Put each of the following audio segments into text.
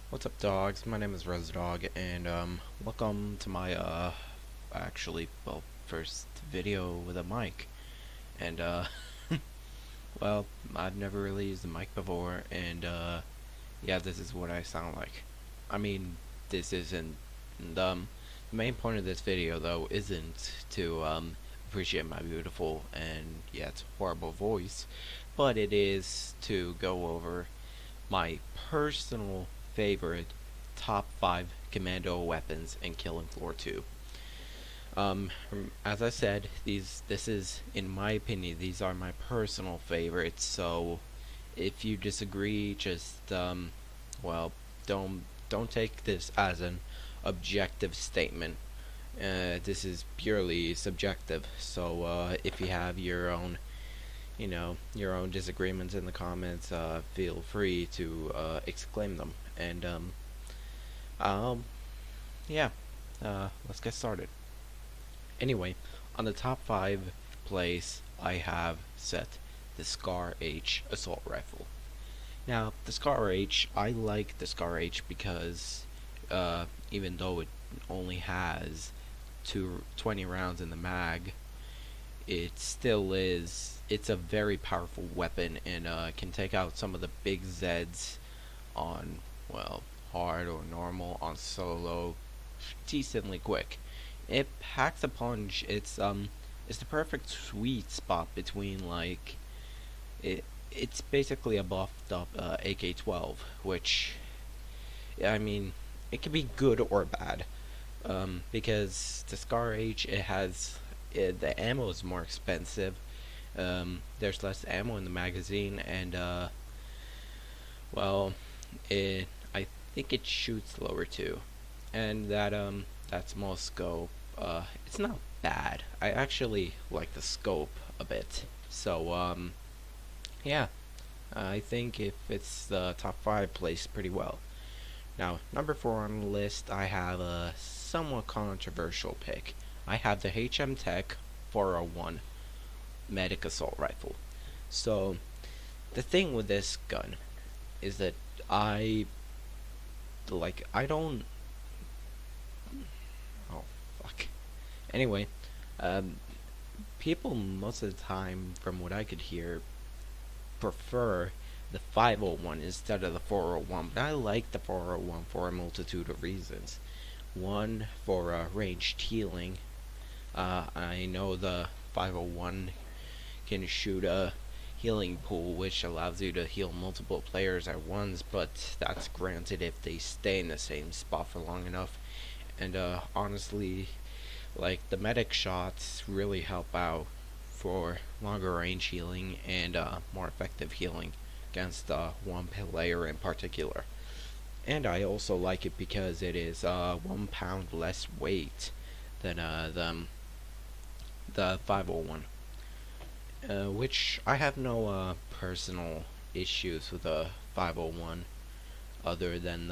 What's up, dogs? My name is ResDog, and welcome to my actually, well, first video with a mic. And well, I've never really used a mic before, and yeah, this is what I sound like. I mean, this isn't the main point of this video though isn't to appreciate my beautiful and yet horrible voice, but it is to go over my personal favorite top 5 Commando weapons in Killing Floor 2. As I said, this is, in my opinion, these are my personal favorites. So, if you disagree, just well, don't take this as an objective statement. This is purely subjective. So, if you have your own your own disagreements in the comments, feel free to exclaim them. And um, yeah, let's get started. Anyway, on the top 5 place, I have set the SCARH assault rifle. Now, the SCARH, I like the SCARH because even though it only has 20 rounds in the mag, it still is, it's a very powerful weapon and can take out some of the big Zeds on, well, hard or normal, on solo decently quick. It packs a punch. It's the perfect sweet spot between, like, it's basically a buffed up AK-12, which, I mean, it can be good or bad, because the SCAR-H, the ammo is more expensive. There's less ammo in the magazine, and well, I think it shoots lower too, and that small scope, it's not bad. I actually like the scope a bit. So yeah, I think if it's the top 5, plays pretty well. Now, number 4 on the list, I have a somewhat controversial pick. I have the HMTECH 401 medic assault rifle. So, the thing with this gun is that I don't. Oh, fuck. Anyway, um, people most of the time, from what I could hear, prefer the 501 instead of the 401, but I like the 401 for a multitude of reasons. One, for ranged healing. I know the 501 can shoot a healing pool, which allows you to heal multiple players at once, but that's granted if they stay in the same spot for long enough. And honestly, like, the medic shots really help out for longer range healing and more effective healing against one player in particular. And I also like it because it is 1 pound less weight than the 501, which I have no personal issues with the 501 other than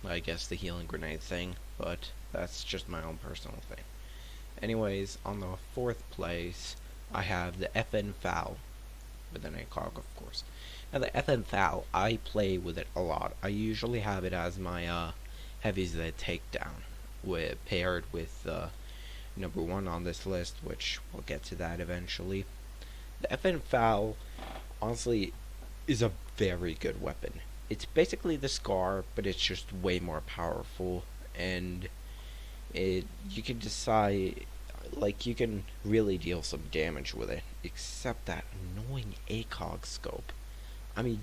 I guess the healing grenade thing, but that's just my own personal thing. Anyways, on the 4th place, I have the FN FAL with an ACOG, of course. Now, the FN FAL, I play with it a lot. I usually have it as my heavies that takedown, paired with number 1 on this list, which we'll get to that eventually. The FN FAL, honestly, is a very good weapon. It's basically the SCAR, but it's just way more powerful, and you can decide, like, you can really deal some damage with it, except that annoying ACOG scope. I mean,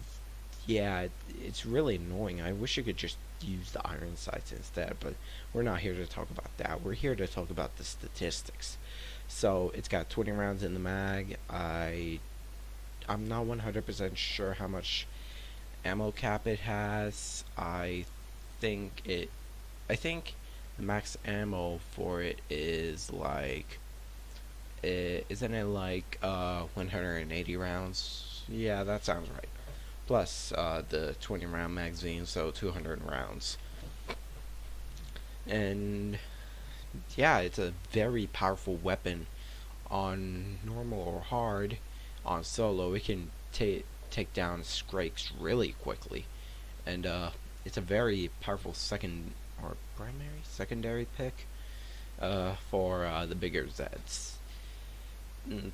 yeah, it's really annoying. I wish you could just use the iron sights instead, but we're not here to talk about that. We're here to talk about the statistics. So, it's got 20 rounds in the mag. I'm not 100% sure how much ammo cap it has. think it I think the max ammo for it is like, isn't it like 180 rounds? Yeah, that sounds right. Plus the 20 round magazine, so 200 rounds. And yeah, it's a very powerful weapon on normal or hard. On solo, it can take down scrakes really quickly. And it's a very powerful secondary pick for the bigger Zeds.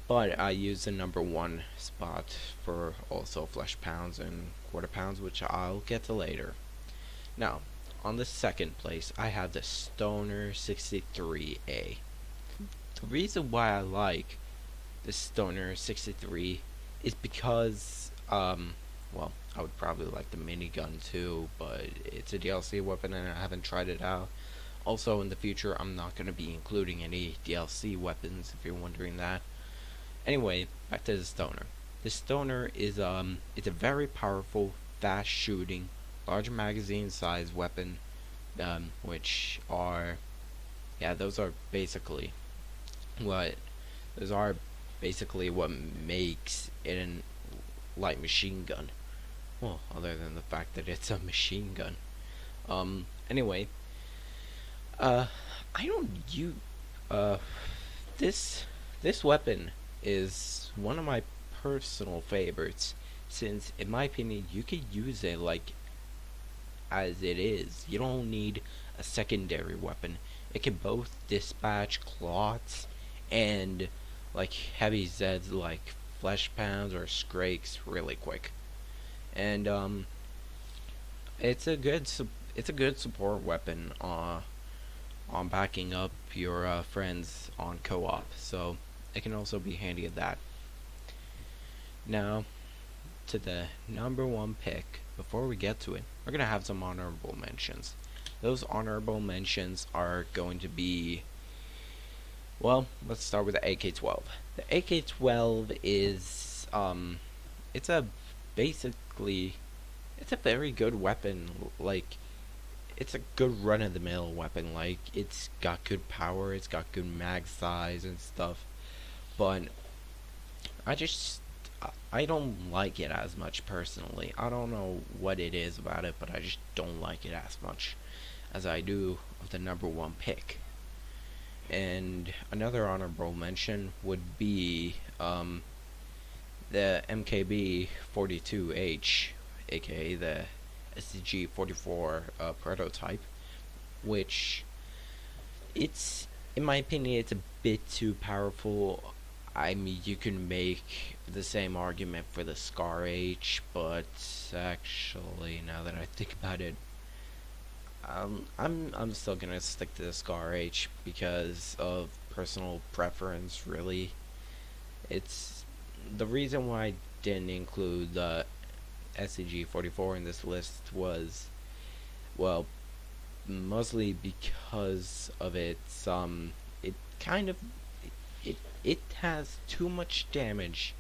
But I use the number one spot for also flesh pounds and quarter pounds, which I'll get to later. Now, on the second place, I have the Stoner 63A. The reason why I like the Stoner 63 is because, well, I would probably like the minigun too, but it's a DLC weapon and I haven't tried it out. Also, in the future, I'm not going to be including any DLC weapons, if you're wondering that. Anyway, back to the Stoner. The Stoner is, it's a very powerful, fast shooting, large magazine size weapon, which are, yeah, those are basically what makes it a light machine gun. Well, other than the fact that it's a machine gun. Anyway, I don't use, this weapon is one of my personal favorites, since in my opinion you could use it like as it is. You don't need a secondary weapon. It can both dispatch clots and like heavy Zeds like flesh pounds or scrakes really quick. And it's a good support weapon on backing up your friends on co-op, so it can also be handy at that. Now, to the number one pick. Before we get to it, we're going to have some honorable mentions. Those honorable mentions are going to be, well, let's start with the AK-12. The AK-12 is, it's a very good weapon. Like, it's a good run-of-the-mill weapon. Like, it's got good power, it's got good mag size and stuff. But I don't like it as much personally. I don't know what it is about it, but I just don't like it as much as I do of the number one pick. And another honorable mention would be the MKB 42H, aka the SCG 44 prototype, which in my opinion, it's a bit too powerful. I mean, you can make the same argument for the SCARH, but actually, now that I think about it, I'm still gonna stick to the SCARH because of personal preference. Really, it's the reason why I didn't include the SCG 44 in this list was, well, mostly because of its it kind of it has too much damage.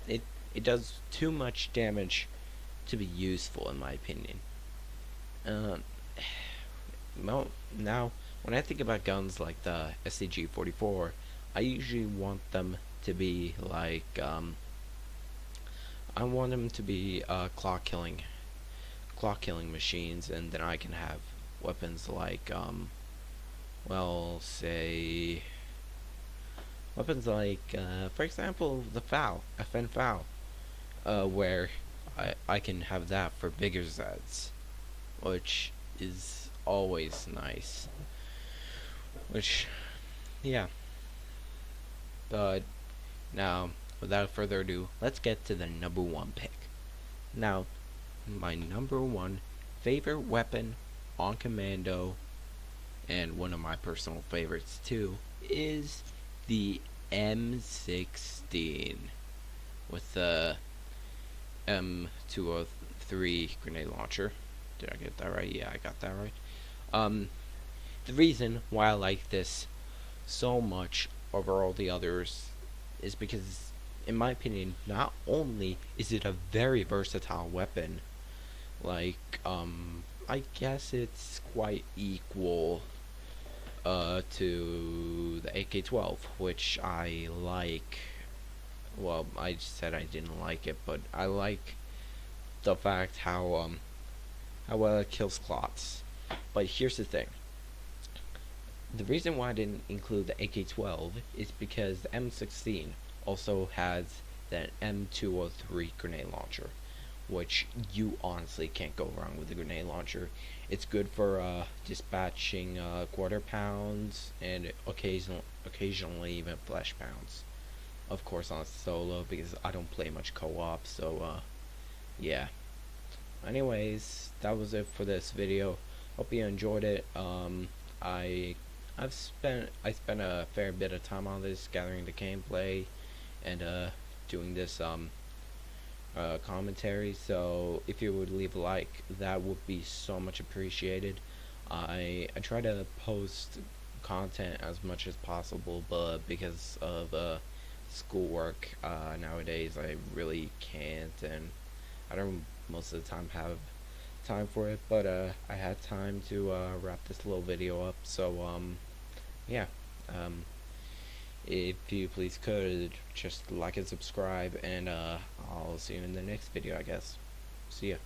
It does too much damage to be useful, in my opinion. Now, when I think about guns like the SCG-44, I usually want them to be like, I want them to be clock killing machines, and then I can have weapons like, well, say, weapons like, for example, the FN FAL, where I can have that for bigger Zeds, which is always nice. Which, yeah. But now, without further ado, let's get to the number one pick. Now, my number one favorite weapon on Commando, and one of my personal favorites too, is the M16 with the M203 grenade launcher. Did I get that right? Yeah, I got that right. The reason why I like this so much over all the others is because, in my opinion, not only is it a very versatile weapon, like, I guess it's quite equal to the AK-12, which I like. Well, I just said I didn't like it, but I like the fact how well it kills clots. But here's the thing. The reason why I didn't include the AK-12 is because the M16 also has that M203 grenade launcher, which you honestly can't go wrong with the grenade launcher. It's good for dispatching quarter pounds and occasionally even flesh pounds. Of course on solo because I don't play much co-op, so yeah. Anyways, that was it for this video. Hope you enjoyed it. I I spent a fair bit of time on this, gathering the gameplay and doing this commentary. So if you would leave a like, that would be so much appreciated. I try to post content as much as possible, but because of schoolwork nowadays, I really can't, and I don't most of the time have time for it. But I had time to wrap this little video up. So yeah. If you please could just like and subscribe, and I'll see you in the next video, I guess. See ya.